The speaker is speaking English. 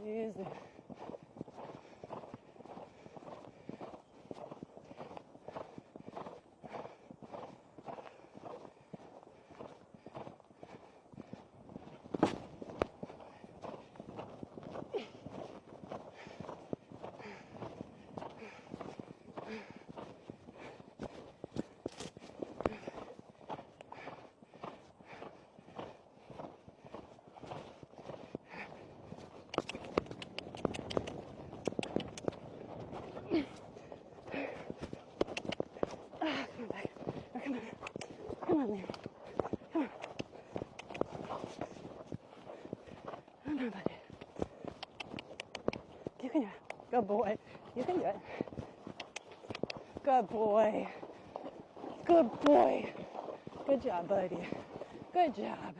Easy. Come on back. Oh, come on. Come on, Liam. Come on. Come on, buddy. You can do it. Good boy. You can do it. Good boy. Good boy. Good job, buddy. Good job.